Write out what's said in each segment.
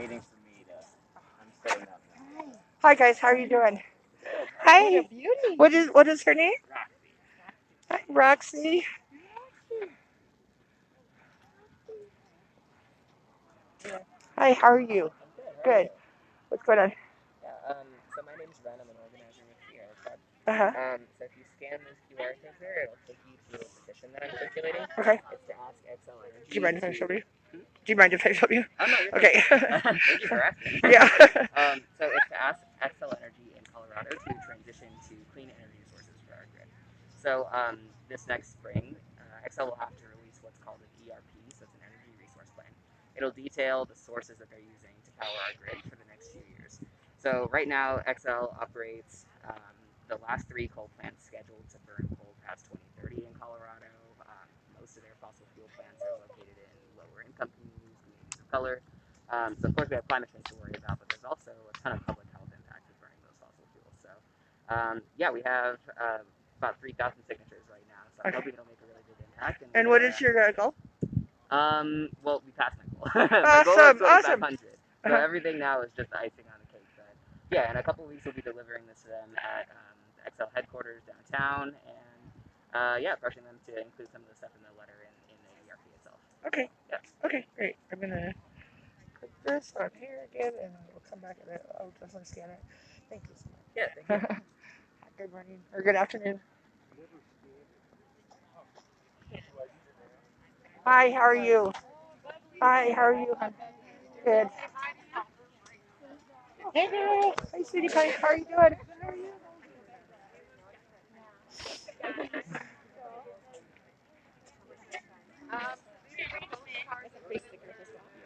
waiting for me to. I'm setting up now. Hi guys, how are you doing? What Hi. a beauty. What is her name? Roxy. Hi, Roxy. Hi, how are you? I'm good. How are Good. you? What's going on? Yeah. So my name's Ben. I'm an organizer with Sierra Club. Uh-huh. So if you scan this QR code there, it'll take you to a petition that I'm circulating. Okay. It's to ask XL Energy. Do you mind if I show you? Hmm? Do you mind if I show you? Oh no, you're good. Okay. Thank you for asking. Yeah. So it's to ask XL Energy in Colorado to transition to clean energy sources for our grid. So this next spring, XL will have to release what's called an ERP, so it's an energy resource plan. It'll detail the sources that they're using to power our grid for the next few years. So right now, XL operates the last 3 coal plants scheduled to burn coal past 2030 in Colorado. Most of their fossil fuel plants are located in lower income communities of color. So of course we have climate change to worry about, but there's also a ton of public health impact of burning those fossil fuels. So yeah, we have about 3,000 signatures right now. So I'm hoping it'll make a really big impact. And what is your goal? Well, we passed my goal. My goal is 2,500. So everything now is just the icing on the cake. But yeah, in a couple of weeks we'll be delivering this to them at the XL headquarters downtown, and yeah, pushing them to include some of the stuff in the letter in the ERP itself. Okay. Yeah. Okay, great. I'm gonna put this on here again, and we'll come back and I'll definitely scan it. Thank you so much. Yeah, thank you. Good morning or good afternoon. Hi, how are you? Hi, how are you? Good. Hey girl. Hi, sweetie pie. How are you doing?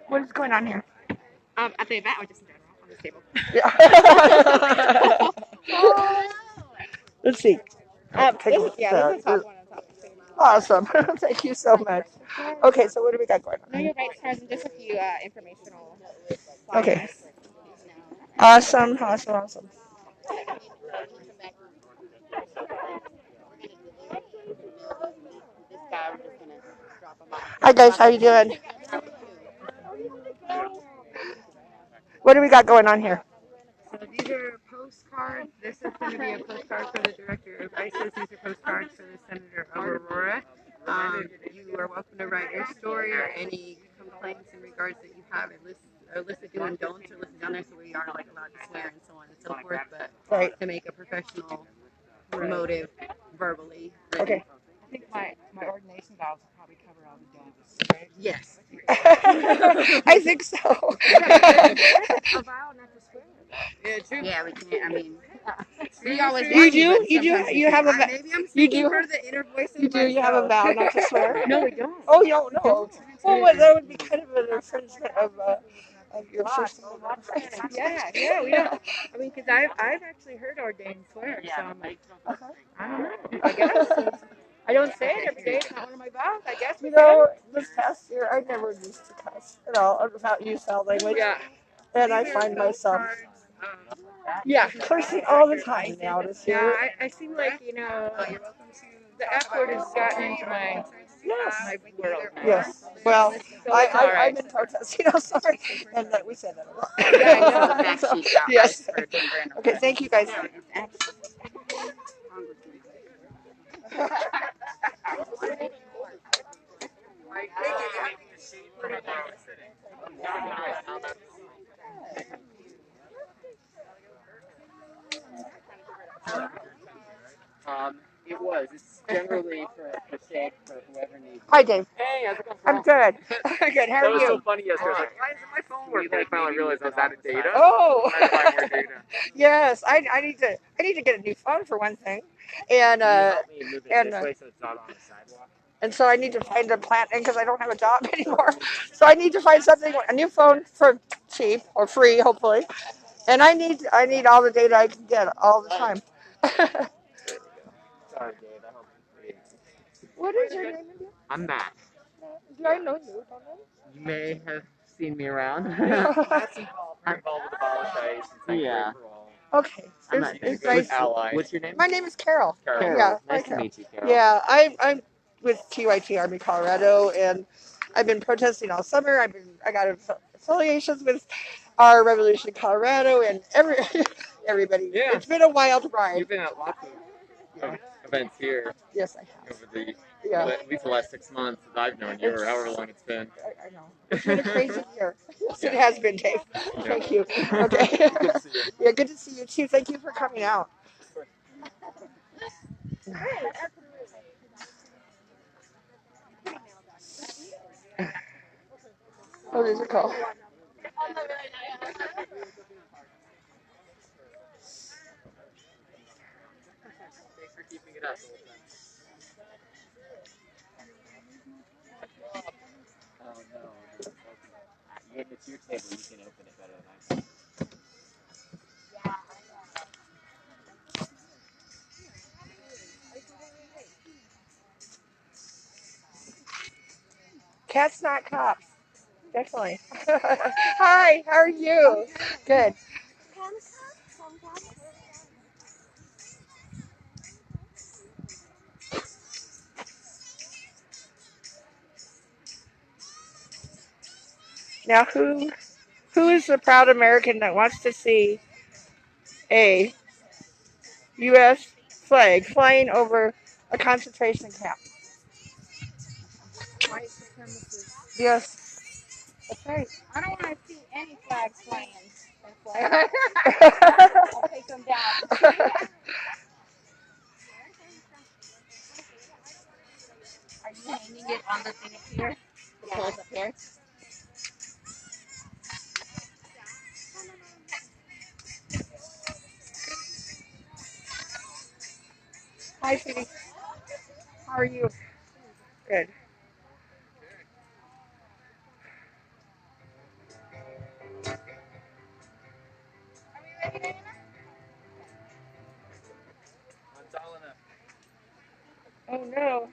What is going on here? At the event or just in general on this table? Yeah. Let's see. Take a look Yeah, at this is the that. top one on top of the table. Awesome. Thank you so much. Okay, so what do we got going Know on? your rights cards and just a few informational Okay. flyers. Awesome. Awesome. Awesome. Hi guys, how you doing? What do we got going on here? So these are postcards. This is going to be a postcard for the director of ISIS. These are postcards for the Senator of Aurora. You are welcome to write your story or any complaints in regards that you have. It lists do and don'ts are listed down there, so we aren't like allowed to swear and so on and so forth. But Right. to make a professional motive verbally. Okay. I think my ordination vows will probably cover all the don'ts, right? Yes. I think so. A vow not to swear. Yeah, true. Yeah, we can't. I mean, We always You want to, do? but You do? sometimes we You have a can't. vow? Maybe I'm You speaking do? for the inner voice of You do? You have a myself. vow not to swear? no, we don't. Oh, you don't know. Well, that would be kind of an infringement of your First Amendment rights. Yeah, we don't. I mean, because I've actually heard ordained swear, so I'm like, I don't know. I guess I don't say it every day. It's not one of my vows. I guess we You know, this past year, I never used to cuss at all, without use foul language. Yeah. And I find myself, yeah, cursing all the time now this Yeah, year. I seem like the F word has gotten into my Yes. world. Yes. Well, it's all right. I've been protesting, I'm sorry, and that we said that a lot. Yeah, I know. Yes. Okay, thank you guys. It was. It's generally for sake for whoever needs. Hi, Dave. Hey, how's it going? I'm good. Good. How That are was so you? funny yesterday. I was like, why isn't my phone working? I finally realized I was out of data. Oh. I had to buy more data. Yes, I need to get a new phone for one thing, and Can you help me move it and this way so it's not on the sidewalk? and so I need to find a plant because I don't have a job anymore. So I need to find something, a new phone for cheap or free, hopefully. And I need all the data I can get all the time. Sorry, Dave. I hope What is your name again? I'm Matt. Do I know you? Don't You may have seen me around. I? I'm involved with Abolish Ice. Yeah. Okay. I'm It's nice. ally. What's your name? My name is Carol. Carol. Yeah. Nice hi, to meet you, Carol. Yeah, I'm with TYT Army Colorado, and I've been protesting all summer. I got affiliations with our Revolution in Colorado and everybody. Yeah. It's been a wild ride. You've been at lots of events here Yes, I have. over the Yeah. at least the last 6 months that I've known you, or however long it's been. I know. It's been a crazy year. Yes, it Yeah. has been, Dave. Yeah. Thank you. Okay. Good to see you. Yeah, good to see you too. Thank you for coming out. Oh, there's a call. Thanks for keeping it up. Oh no. It's your table. You can open it better than I can. Cats not cops. Definitely. Hi, how are you? Good. Now who is the proud American that wants to see a U.S. flag flying over a concentration camp? White supremacists. Yes, that's right. I don't want to see any flags flying. I'll take them down. Are you hanging it on the thing up here? The poles up here? Hi, sweetie. How are you? Good. Oh no.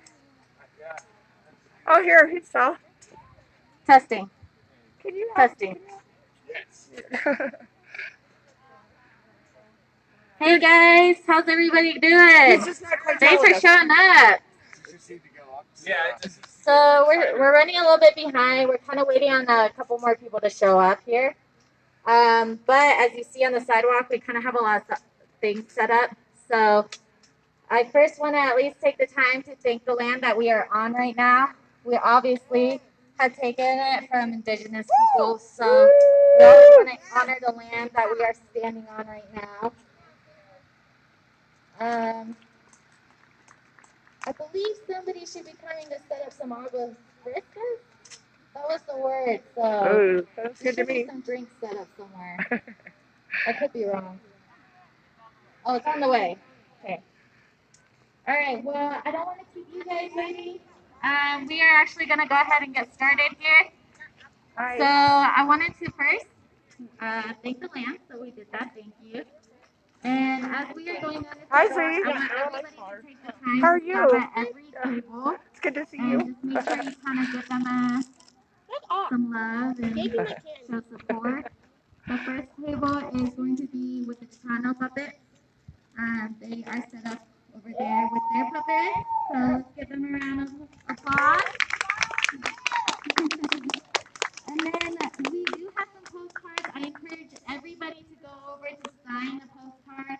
Oh, here, he's all. Testing. Can you Testing. Yes. Hey guys, how's everybody He's doing? just not quite Thanks for telling us. showing up. Yeah. So we're running a little bit behind. We're kind of waiting on a couple more people to show up here. But as you see on the sidewalk, we kind of have a lot of things set up. So I first want to at least take the time to thank the land that we are on right now. We obviously have taken it from indigenous people, so we always want to honor the land that we are standing on right now. I believe somebody should be coming to set up some agua frescas. That was the word. So Oh, that's good to there should be me. some drinks set up somewhere. I could be wrong. Oh, it's on the way. Okay. All right. Well, I don't want to keep you guys waiting. We are actually going to go ahead and get started here. Hi. So I wanted to first thank the land. So we did that. Thank you. And as we are going down this Hi, road, sweetie. I want everybody to take the time How are to stop you? at every table It's good to see and you. just make sure you kind of give them some love and show support. The first table is going to be with the Chicano puppets. They are set up over there with their puppets. So let's give them a round of applause. And then we do have some postcards. I encourage everybody to go over to sign the postcard.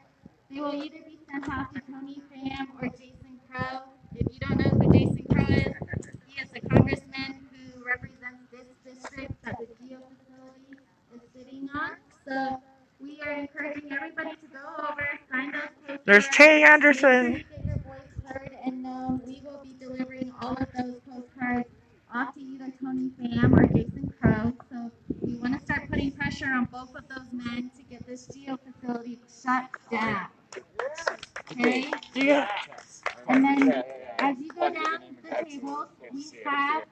They will either be sent out to Tony Pham or Jason Crow. If you don't know who Jason Crow is, he is the congressman who represents this district that the Geo facility is sitting on. So we are encouraging everybody to go over, sign those postcards. There's Tay Anderson. Make sure you get your voice heard and known. We will be delivering all of those postcards off to either Tony Pham or Jason Crow. So we want to start putting pressure on both of those men to get this Geo facility shut down. Okay? Yeah. And then as you go down the tables, we have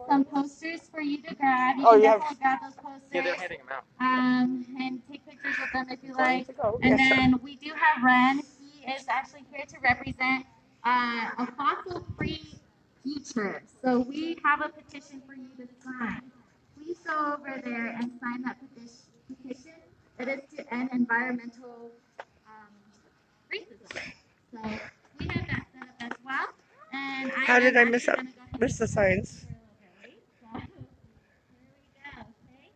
some posters for you to grab. You Oh, can you definitely grab those posters. Yeah, they're handing them out. And take pictures with them if you like. And then we do have Ren. He is actually here to represent a fossil-free future. So we have a petition for you to sign. Please go over there and sign that petition. It is to end environmental racism. So we have that set up as well. And How did I miss the signs? Okay, so here we go. Okay.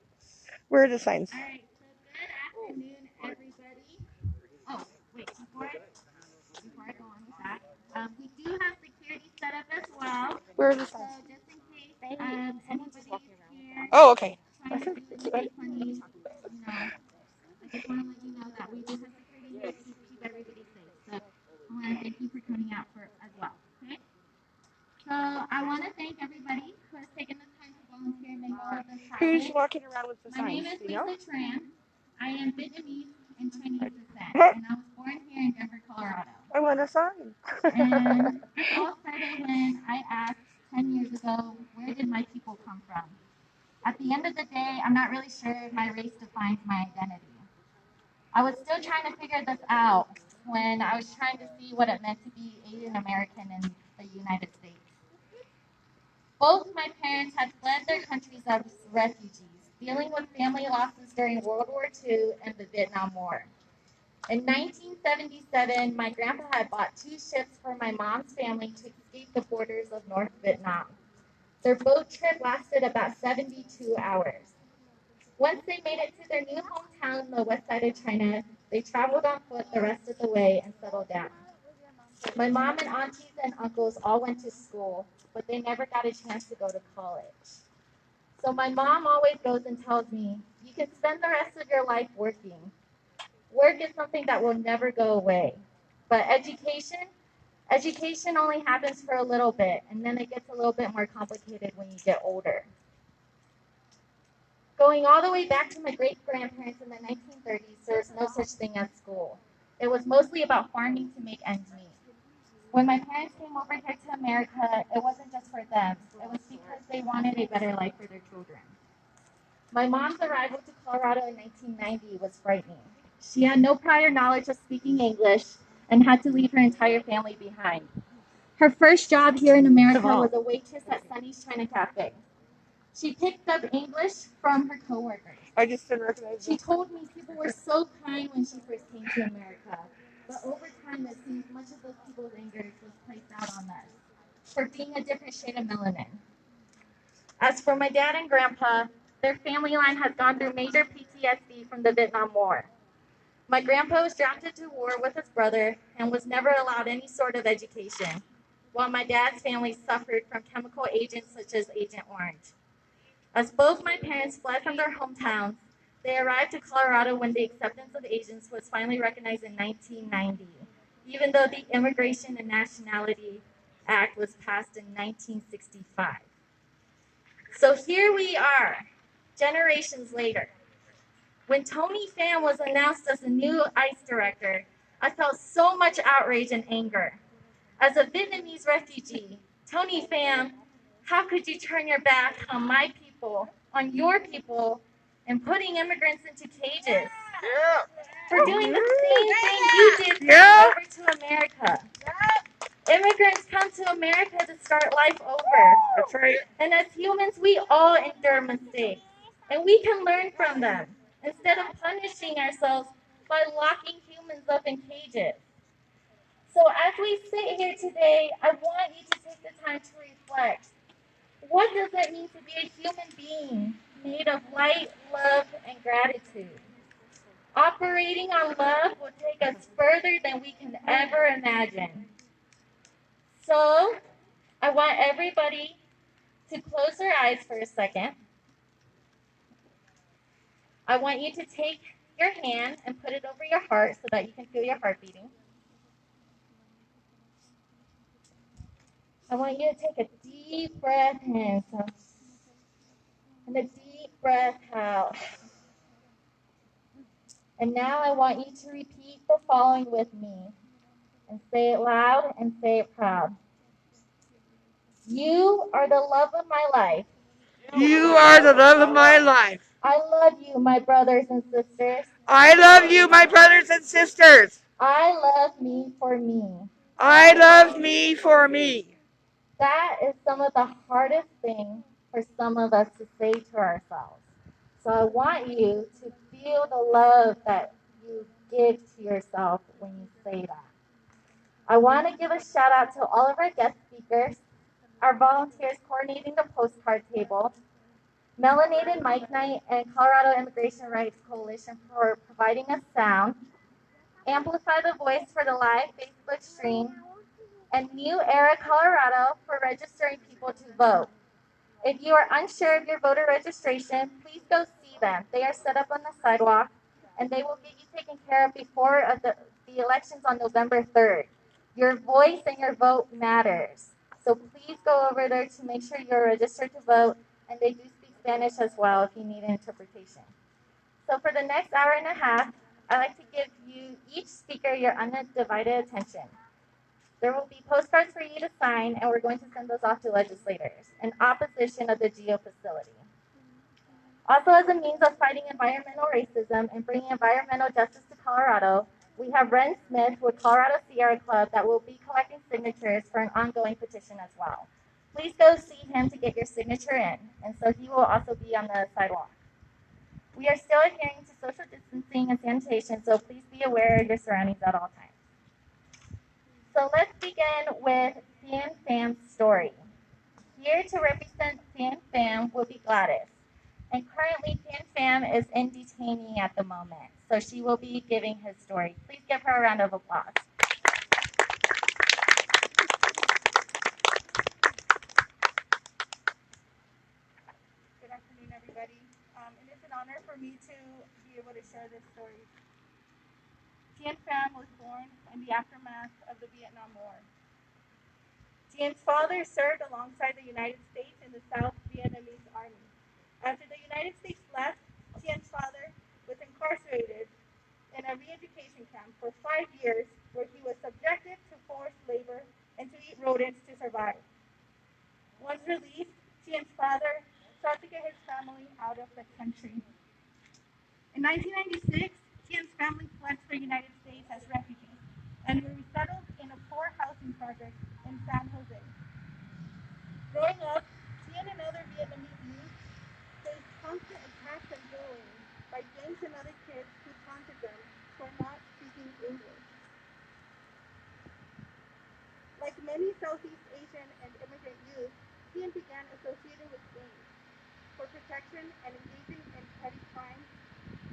Where are the signs? All right, so good afternoon, everybody. Oh, wait, before I go on with that, we do have security set up as well. Where are the So signs? just in case anybody here Oh, okay. trying to do make funny, I just want to let you know that we do have security here to keep everybody safe. So I want to thank you for coming out for as well. Okay. So I want to thank everybody who has taken the time to volunteer and make all of this Who's happen. walking around with the My name signs? is You know? Lisa Tran. I am Vietnamese and Chinese descent, and I was born here in Denver, Colorado. I want a sign. And it all started when I asked 10 years ago, where did my people come from? At the end of the day, I'm not really sure if my race defines my identity. I was still trying to figure this out when I was trying to see what it meant to be Asian American in the United States. Both my parents had fled their countries as refugees, dealing with family losses during World War II and the Vietnam War. In 1977, my grandpa had bought 2 ships for my mom's family to escape the borders of North Vietnam. Their boat trip lasted about 72 hours. Once they made it to their new hometown on the west side of China, they traveled on foot the rest of the way and settled down. My mom and aunties and uncles all went to school, but they never got a chance to go to college. So my mom always goes and tells me, you can spend the rest of your life working. Work is something that will never go away. But education only happens for a little bit, and then it gets a little bit more complicated when you get older. Going all the way back to my great-grandparents in the 1930s, there was no such thing as school. It was mostly about farming to make ends meet. When my parents came over here to America, it wasn't just for them. It was because they wanted a better life for their children. My mom's arrival to Colorado in 1990 was frightening. She had no prior knowledge of speaking English and had to leave her entire family behind. Her first job here in America was a waitress at Sunny's China Cafe. She picked up English from her coworkers. I just didn't recognize She told me people were so kind when she first came to America, but over time it seems much of those people's anger was placed out on us for being a different shade of melanin. As for my dad and grandpa, their family line has gone through major PTSD from the Vietnam War. My grandpa was drafted to war with his brother and was never allowed any sort of education, while my dad's family suffered from chemical agents such as Agent Orange. As both my parents fled from their hometowns, they arrived to Colorado when the acceptance of Asians was finally recognized in 1990, even though the Immigration and Nationality Act was passed in 1965. So here we are, generations later. When Tony Pham was announced as the new ICE director, I felt so much outrage and anger. As a Vietnamese refugee, Tony Pham, how could you turn your back on my people, on your people, and putting immigrants into cages? For doing the same thing you did coming over to America. Immigrants come to America to start life over. That's right. And as humans, we all endure mistakes, and we can learn from them instead of punishing ourselves by locking humans up in cages. So as we sit here today, I want you to take the time to reflect. What does it mean to be a human being made of light, love, and gratitude? Operating on love will take us further than we can ever imagine. So I want everybody to close their eyes for a second. I want you to take your hand and put it over your heart so that you can feel your heart beating. I want you to take a deep breath in and a deep breath out. And now I want you to repeat the following with me and say it loud and say it proud. You are the love of my life. You are the love of my life. I love you, my brothers and sisters. I love you, my brothers and sisters. I love me for me. I love me for me. That is some of the hardest thing for some of us to say to ourselves. So I want you to feel the love that you give to yourself when you say that. I want to give a shout out to all of our guest speakers, our volunteers coordinating the postcard table, Melanated Mike Knight, and Colorado Immigration Rights Coalition for providing us sound. Amplify the Voice for the live Facebook stream. And New Era Colorado for registering people to vote. If you are unsure of your voter registration, please go see them. They are set up on the sidewalk, and they will get you taken care of before the elections on November 3rd. Your voice and your vote matters. So please go over there to make sure you're registered to vote, and they do speak Spanish as well if you need an interpretation. So for the next hour and a half, I'd like to give you each speaker your undivided attention. There will be postcards for you to sign, and we're going to send those off to legislators in opposition of the GEO facility. Also, as a means of fighting environmental racism and bringing environmental justice to Colorado, we have Ren Smith with Colorado Sierra Club that will be collecting signatures for an ongoing petition as well. Please go see him to get your signature in, and so he will also be on the sidewalk. We are still adhering to social distancing and sanitation, so please be aware of your surroundings at all times. So let's begin with Fan Fam's story. Here to represent Fan Fam will be Gladys. And currently, Fan Fam is in detaining at the moment, so she will be giving his story. Please give her a round of applause. Good afternoon, everybody. It is an honor for me to be able to share this story. Tien Pham was born in the aftermath of the Vietnam War. Tien's father served alongside the United States in the South Vietnamese Army. After the United States left, Tien's father was incarcerated in a re-education camp for 5 years where he was subjected to forced labor and to eat rodents to survive. Once released, Tien's father sought to get his family out of the country. In 1996, Tien's family fled to the United States as refugees and were resettled in a poor housing project in San Jose. Growing up, Tien and other Vietnamese youth faced constant attacks and bullying by gangs and other kids who taunted them for not speaking English. Like many Southeast Asian and immigrant youth, Tien began associating with gangs for protection and engaging in petty crimes,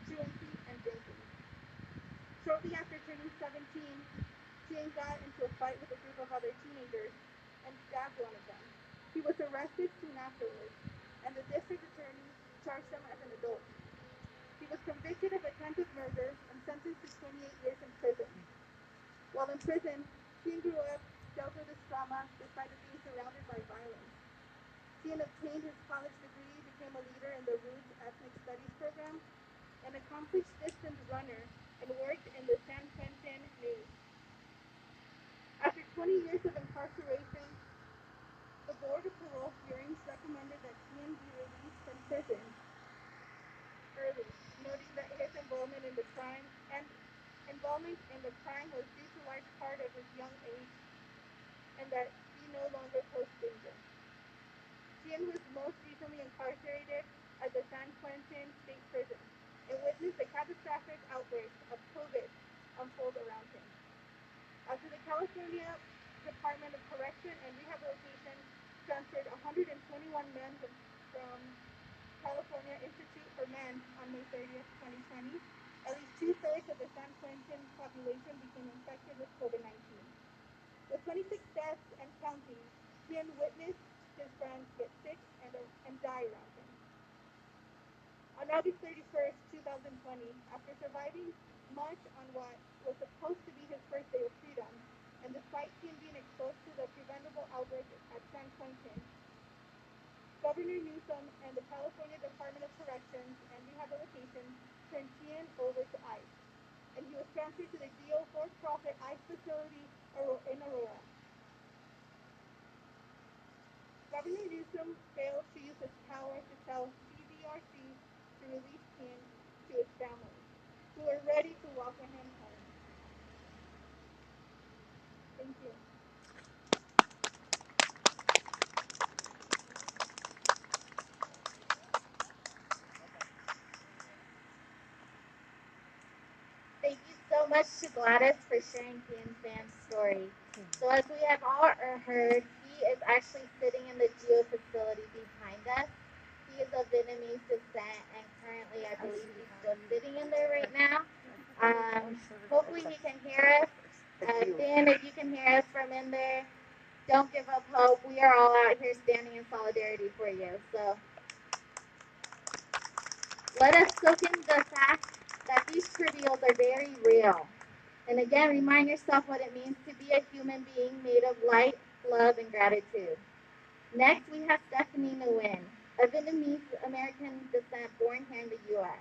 truancy, and drinking. Shortly after turning 17, Tien got into a fight with a group of other teenagers and stabbed one of them. He was arrested soon afterwards, and the district attorney charged him as an adult. He was convicted of attempted murder and sentenced to 28 years in prison. While in prison, Tien grew up, dealt with his trauma despite being surrounded by violence. Tien obtained his college degree, became a leader in the Roots Ethnic Studies program, an accomplished distance runner, and worked in the San Quentin News. After 20 years of incarceration, the Board of Parole hearings recommended that Tien be released from prison early, noting that his involvement in the crime was due to large part of his young age and that he no longer posed danger. Tien was most recently incarcerated at the San Quentin State Prison and witnessed a catastrophic outbreak of COVID unfold around him. After the California Department of Correction and Rehabilitation transferred 121 men from California Institute for Men on May 30th, 2020, at least two-thirds of the San Quentin population became infected with COVID-19. With 26 deaths and counting, Tien witnessed his friends get sick and die around him. On August 31st, 2020, after surviving much on what was supposed to be his first day of freedom, and despite Tien being exposed to the preventable outbreak at San Quentin, Governor Newsom and the California Department of Corrections and Rehabilitation turned Tien over to ICE, and he was transferred to the GEO for-profit ICE facility in Aurora. Governor Newsom failed to use his power to tell CDRC to release Tien to his family, who were ready to welcome him home. Thank you. Thank you so much to Gladys for sharing Tien Pham's story. So as we have all heard, he is actually sitting in the GEO facility behind us. He He is of Vietnamese descent, and currently, I believe he's still sitting in there right now. Hopefully, he can hear us. Finn, if you can hear us from in there, don't give up hope. We are all out here standing in solidarity for you. So let us soak in the fact that these trivials are very real. And again, remind yourself what it means to be a human being made of light, love, and gratitude. Next, we have Stephanie Nguyen, a Vietnamese American descent born here in the U.S.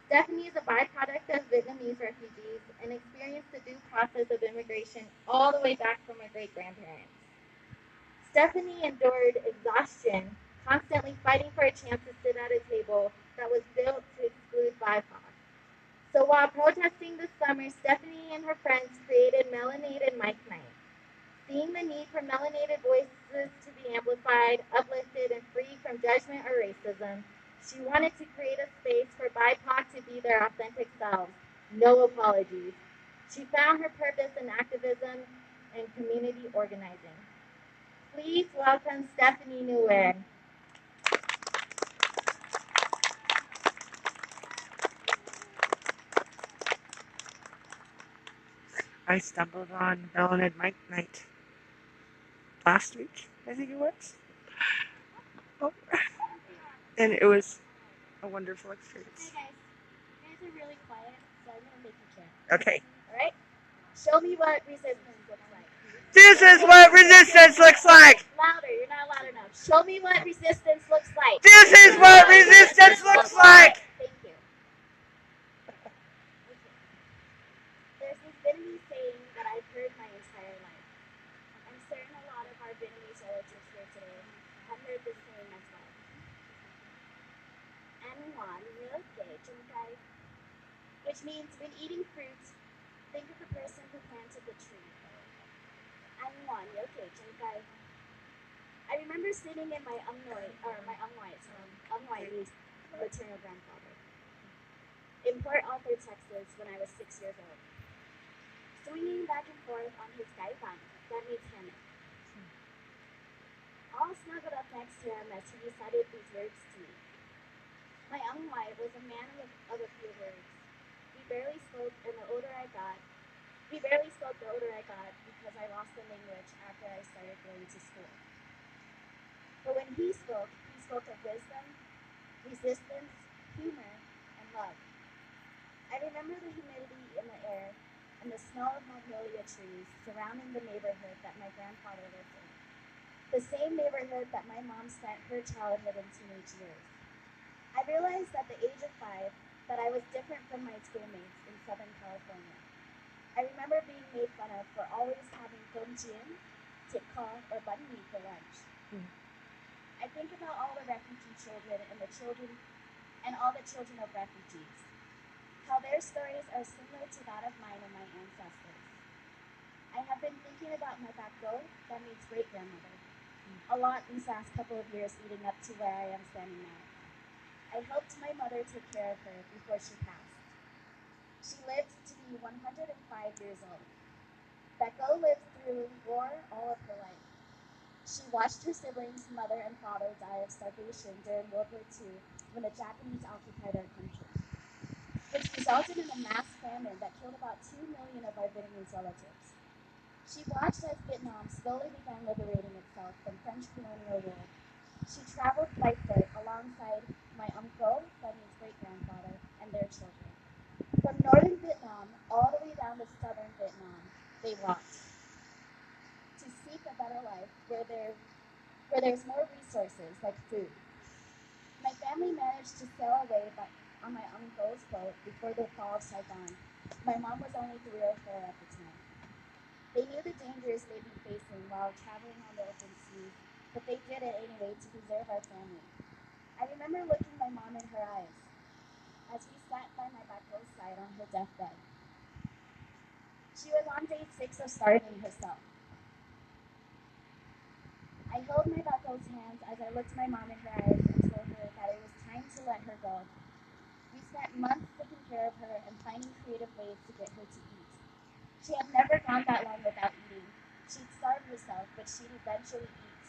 Stephanie is a byproduct of Vietnamese refugees and experienced the due process of immigration all the way back from her great-grandparents. Stephanie endured exhaustion, constantly fighting for a chance to sit at a table that was built to exclude BIPOC. So while protesting this summer, Stephanie and her friends created Melanated Mic Night. Seeing the need for melanated voices to be amplified, uplifted, and free from judgment or racism, she wanted to create a space for BIPOC to be their authentic selves. No apologies. She found her purpose in activism and community organizing. Please welcome Stephanie Nguyen. I stumbled on Melanated Mic Night last week, I think it was. Oh. And it was a wonderful experience. Hey guys, you guys are really quiet, so I'm gonna make you chant. Okay. All right? Show me what resistance looks like. This is what resistance looks like. Louder, you're not loud enough. Show me what resistance looks like. This is what resistance looks like. Thank you. Okay. There's this Vietnamese saying that I've heard my entire life. I'm certain a lot of our Vietnamese relatives here today have heard this saying as well. Ăn ngon nhớ kể trông cây, which means when eating fruit, think of the person who planted the tree. Ăn ngon nhớ kể trông cây. I remember sitting in my Vietnamese maternal grandfather in Port Arthur, Texas, when I was 6 years old, swinging back and forth on his gai bang, that means hammock, all snuggled up next to him as he recited these words to me. My was a man of a few words. He barely spoke the older I got because I lost the language after I started going to school. But when he spoke of wisdom, resistance, humor, and love. I remember the humidity in the air and the smell of magnolia trees surrounding the neighborhood that my grandfather lived in. The same neighborhood that my mom spent her childhood and teenage years. I realized at the age of 5 that I was different from my schoolmates in Southern California. I remember being made fun of for always having cơm chiên, tip call, or bánh mì for lunch. I think about all the refugee children and all the children of refugees, how their stories are similar to that of mine and my ancestors. I have been thinking about my bakgo, that means great-grandmother, a lot these last couple of years leading up to where I am standing now. I helped my mother take care of her before she passed. She lived to be 105 years old. Becco lived through war all of her life. She watched her siblings, mother and father, die of starvation during World War II when the Japanese occupied our country, which resulted in a mass famine that killed about 2 million of our Vietnamese relatives. She watched as Vietnam slowly began liberating itself from French colonial rule. She traveled by foot alongside my uncle, that means great-grandfather, and their children. From northern Vietnam all the way down to southern Vietnam, they walked to seek a better life where there's more resources like food. My family managed to sail away on my uncle's boat before the fall of Saigon. My mom was only 3 or 4 at the time. They knew the dangers they'd be facing while traveling on the open seas, but they did it anyway to preserve our family. I remember looking my mom in her eyes as we sat by my bakgo's side on her deathbed. She was on day 6 of starving herself. I held my bakgo's hands as I looked my mom in her eyes and told her that it was time to let her go. We spent months taking care of her and finding creative ways to get her to eat. She had never gone that long without eating. She'd starve herself, but she'd eventually eat.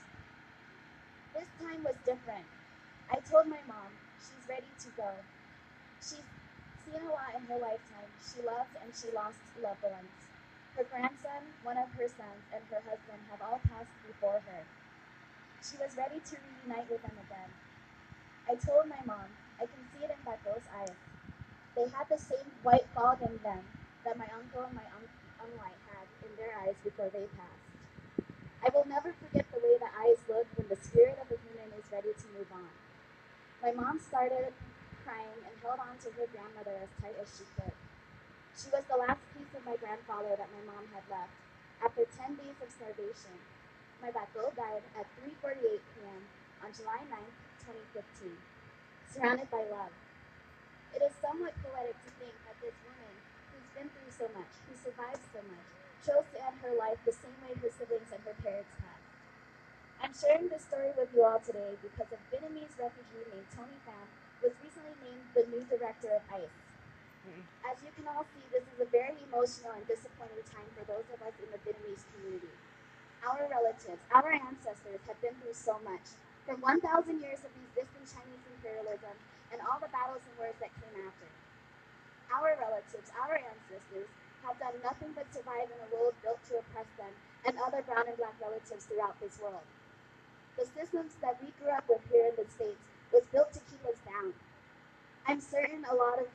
This time was different. I told my mom she's ready to go. She's seen a lot in her lifetime. She loves and she lost loved ones. Her grandson, one of her sons, and her husband have all passed before her. She was ready to reunite with them again. I told my mom, I can see it in Baco's eyes. They had the same white fog in them that my uncle and my uncle had in their eyes before they passed. I will never forget the way the eyes look when the spirit of a human is ready to move on. My mom started crying and held on to her grandmother as tight as she could. She was the last piece of my grandfather that my mom had left. After 10 days of starvation, my Baco died at 3:48 p.m. on July 9th, 2015, surrounded by love. It is somewhat poetic to think that this woman, who's been through so much, who survived so much, chose to end her life the same way her siblings and her parents had. I'm sharing this story with you all today because a Vietnamese refugee named Tony Pham was recently named the new director of ICE. As you can all see, this is a very emotional and disappointing time for those of us in the Vietnamese community. Our relatives, our ancestors have been through so much. From 1,000 years of resisting Chinese imperialism and all the battles and wars that came after. Our relatives, our ancestors, have done nothing but survive in a world built to oppress them and other brown and black relatives throughout this world. The systems that we grew up with here in the States was built to keep us down. I'm certain a lot of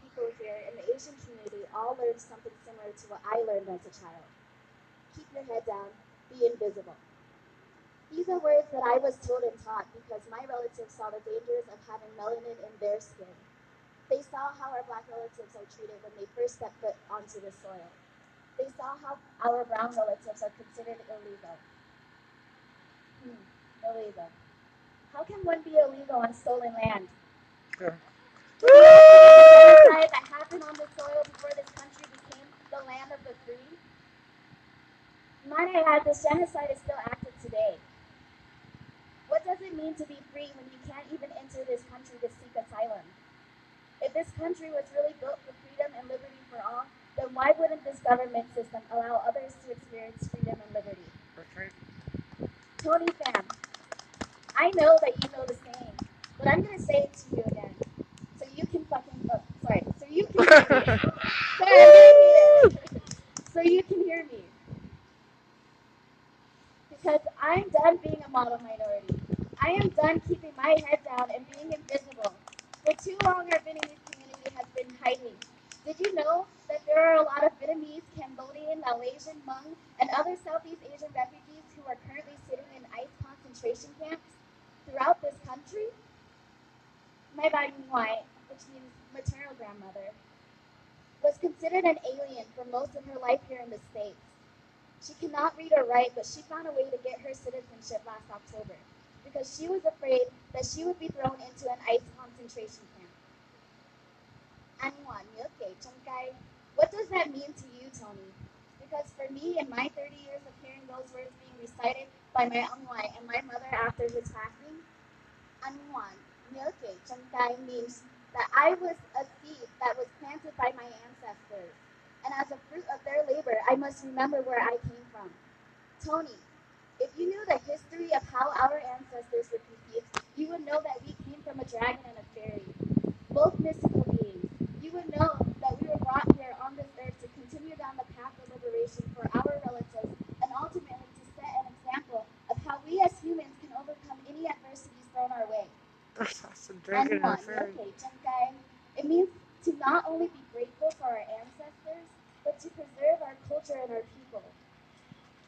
people here in the Asian community all learned something similar to what I learned as a child. Keep your head down, be invisible. These are words that I was told and taught because my relatives saw the dangers of having melanin in their skin. They saw how our black relatives are treated when they first step foot onto the soil. They saw how our brown relatives are considered illegal. Illegal. How can one be illegal on stolen land? Yeah. Did you all forget the genocide that happened on the soil before this country became the land of the free? Might I add, this genocide is still active today. What does it mean to be free when you can't even enter this country to seek asylum? If this country was really built for freedom and liberty for all, then why wouldn't this government system allow others to experience freedom and liberty? That's right. Tony Pham, I know that you know the saying, but I'm going to say it to you again. So you can so you can hear me. Sorry, I'm getting heated. So you can hear me. Because I'm done being a model minority. I am done keeping my head down and being invisible. For too long, our Vietnamese community has been hiding. Did you know that there are a lot of Vietnamese, Cambodian, Malaysian, Hmong, and other Southeast Asian refugees who are currently sitting in ICE concentration camps throughout this country? My Bai Nguai, which means maternal grandmother, was considered an alien for most of her life here in the States. She cannot read or write, but she found a way to get her citizenship last October because she was afraid that she would be thrown into an ICE concentration camp. What does that mean to you, Tony? Because for me, in my 30 years of hearing those words being recited by my Angwai and my mother after his passing, Anwan Nyoke Changkai means that I was a seed that was planted by my ancestors. And as a fruit of their labor, I must remember where I came from. Tony, if you knew the history of how our ancestors were conceived, you would know that we came from a dragon and a fairy, both mystical beings. You would know that we were brought here on this earth to continue down the path of liberation for our relatives and ultimately to set an example of how we as humans can overcome any adversities thrown our way. That's a dragon and a fairy. It means to not only be grateful for our ancestors, but to preserve our culture and our people.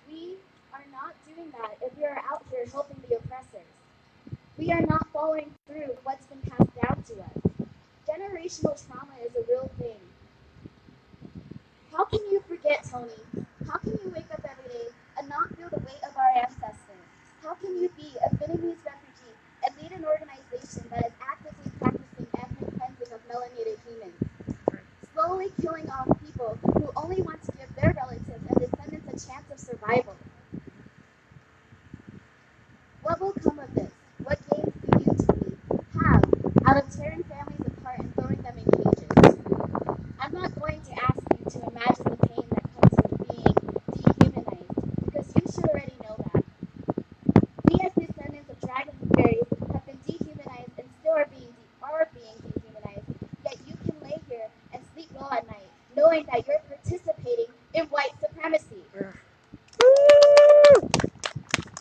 We are not doing that if we are out here helping the oppressors. We are not following through what's been passed down to us. Generational trauma is a real thing. How can you forget, Tony? How can you wake up every day and not feel the weight of our ancestors? How can you be a Vietnamese refugee and lead an organization that is actively practicing ethnic cleansing of melanated humans? Slowly killing off people who only want to give their relatives and descendants a chance of survival. What will come of this? What gains do you, Tony, have out of tearing families apart and throwing them in cages? I'm not going to ask you to imagine the pain that comes with beings dehumanized, yet you can lay here and sleep well at night, knowing that you're participating in white supremacy.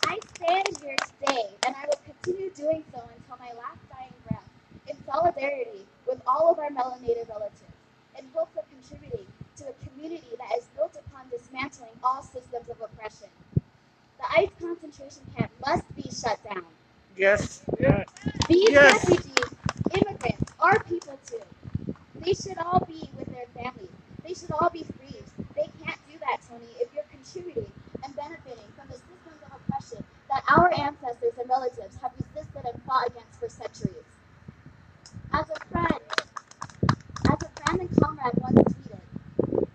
I stand here today, and I will continue doing so until my last dying breath, in solidarity with all of our melanated relatives, in hopes of contributing to a community that is built upon dismantling all systems of oppression. The ICE concentration camp must be shut down. Yes. These Yes. refugees, immigrants, are people too. They should all be with their families. They should all be freed. They can't do that, Tony, if you're contributing and benefiting from the systems of oppression that our ancestors and relatives have resisted and fought against for centuries. As a friend and comrade once tweeted,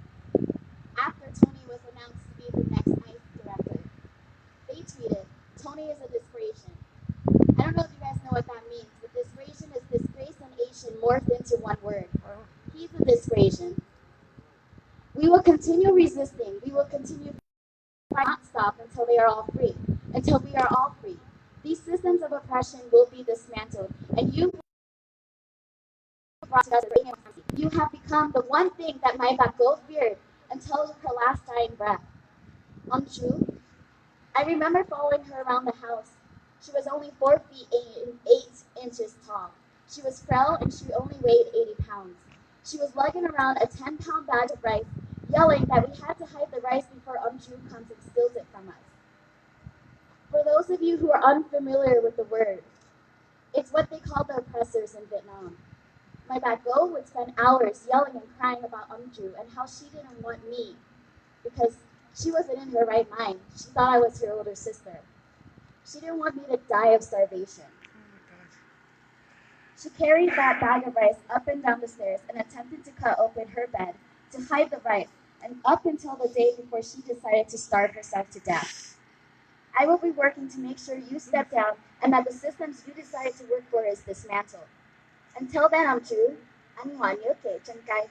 after Tony was announced to be the next ICE director, they tweeted, Tony is a disgracian. I don't know if you guys know what that means, but disgracian is disgrace and Asian morphed into one word. He's a disgracian. We will continue resisting. We will continue not stop until they are all free. Until we are all free. These systems of oppression will be dismantled, and you you have become the one thing that my Bago feared until her last dying breath. Amju, I remember following her around the house. She was only 4 feet 8 inches tall. She was frail and she only weighed 80 pounds. She was lugging around a 10-pound bag of rice, yelling that we had to hide the rice before Amju comes and steals it from us. For those of you who are unfamiliar with the word, it's what they call the oppressors in Vietnam. My Bago would spend hours yelling and crying about Amju and how she didn't want me because she wasn't in her right mind. She thought I was her older sister. She didn't want me to die of starvation. She carried that bag of rice up and down the stairs and attempted to cut open her bed to hide the rice, and up until the day before she decided to starve herself to death. I will be working to make sure you step down and that the systems you decided to work for is dismantled. Until then, Amju, anh ngoan nhớ kể chân cay.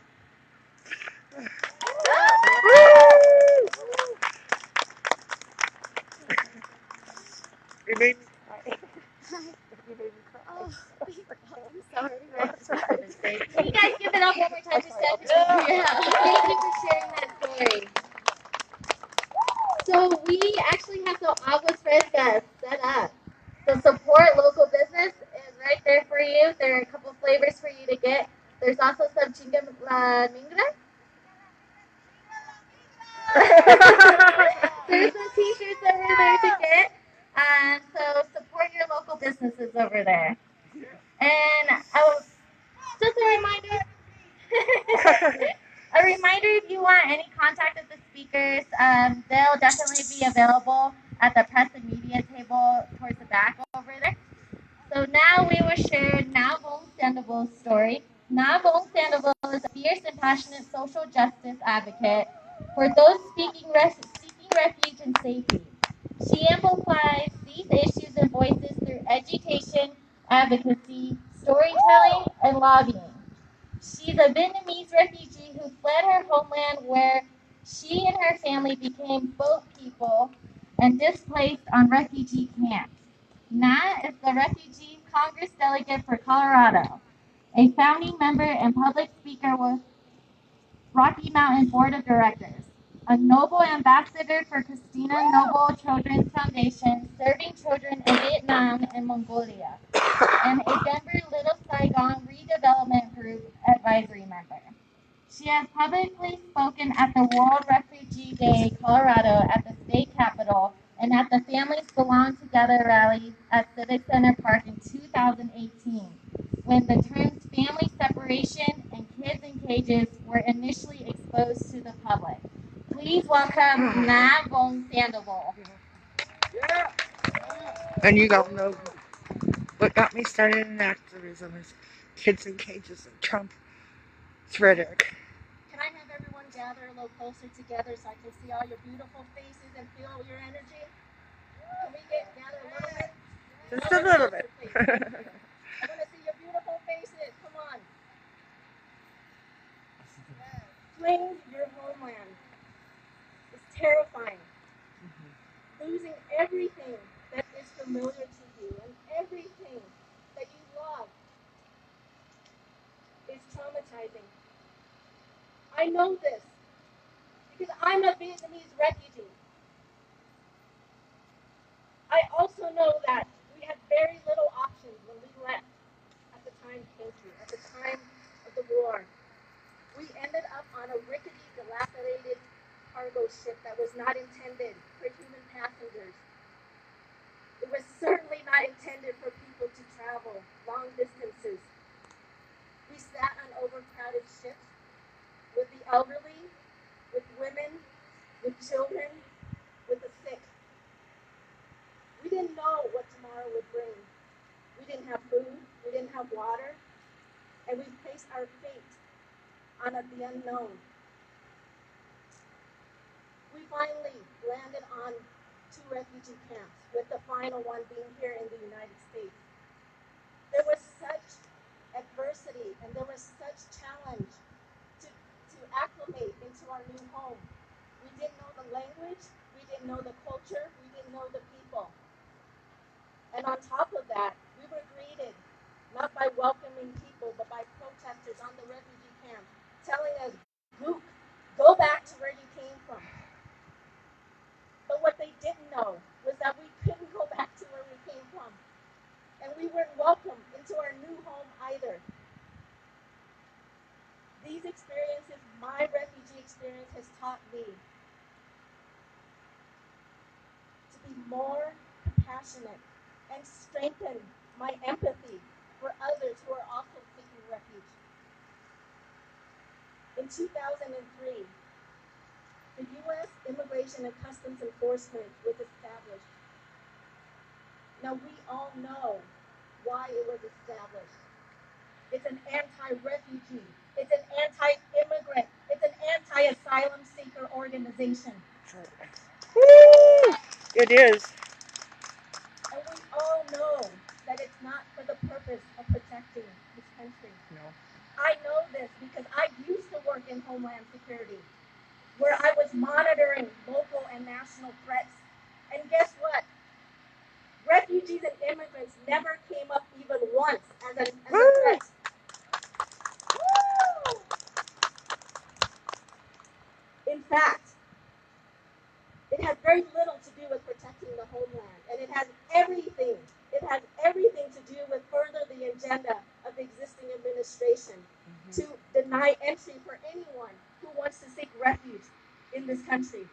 You made me cry. You made me cry. Oh, I'm sorry. That's right. Can you guys give it up one more time to Stephanie? Yeah. Thank you for sharing that story. So we actually have some aguas frescas set up. So support local business is right there for you. There are a couple flavors for you to get. There's also some chinga la mingra. There's some t-shirts over there to get. So support your local businesses over there. And just a reminder. A reminder, if you want any contact with the speakers, they'll definitely be available at the press and media table towards the back over there. So now we will share Na Vong Sandoval's story. Na Vong Sandoval is a fierce and passionate social justice advocate for those seeking refuge and safety. She amplifies these issues and voices through education, advocacy, storytelling, and lobbying. She's a Vietnamese refugee who fled her homeland where she and her family became boat people and displaced on refugee camps. Na is the Refugee Congress delegate for Colorado, a founding member and public speaker with Rocky Mountain Board of Directors, a Noble Ambassador for Christina Noble Children's Foundation, serving children in Vietnam and Mongolia, and a Denver Little Saigon Redevelopment Group advisory member. She has publicly spoken at the World Refugee Day Colorado at the state capitol and at the Families Belong Together rally at Civic Center Park in 2018, when the terms family separation and kids in cages were initially exposed to the public. Please welcome Na Vong Sandoval. And you don't know what got me started in activism is kids in cages and Trump's rhetoric. Can I have everyone gather a little closer together so I can see all your beautiful faces and feel your energy? Can we gather a little bit? Just a little bit. I want to see your beautiful faces. Come on. Fleeing your homeland is terrifying. Losing everything that is familiar to you and everything that you love. traumatizing. I know this because I'm a Vietnamese refugee. I also know that we had very little options when we left at the time at the time of the war. We ended up on a rickety, dilapidated cargo ship that was not intended for human passengers. It was certainly not intended for people to travel long distances. We sat on overcrowded ships with the elderly, with women, with children, with the sick. We didn't know what tomorrow would bring. We didn't have food, we didn't have water, and we placed our fate on the unknown. We finally landed on 2 refugee camps, with the final one being here in the United States. There was such adversity and there was such challenge to acclimate into our new home. We didn't know the language, we didn't know the culture, we didn't know the people. And on top of that, we were greeted not by welcoming people, but by protesters on the refugee camp telling us, Gook, go back to where you came from. But what they didn't know was that we couldn't go back to where we came from. And we weren't welcome into our new home either. These experiences, my refugee experience, has taught me to be more compassionate and strengthen my empathy for others who are also seeking refuge. In 2003, the U.S. Immigration and Customs Enforcement was established. Now, we all know why it was established. It's an anti-refugee. It's an anti-immigrant. It's an anti-asylum seeker organization. Woo! It is. And we all know that it's not for the purpose of protecting this country. No. I know this because I used to work in Homeland Security, where I was monitoring local and national threats. And guess what? Refugees and immigrants never came up even once as a threat. In fact, it has very little to do with protecting the homeland, and it has everything to do with further the agenda of the existing administration to deny entry for anyone who wants to seek refuge in this country.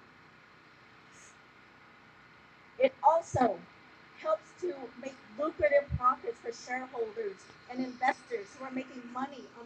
It also helps to make lucrative profits for shareholders and investors who are making money on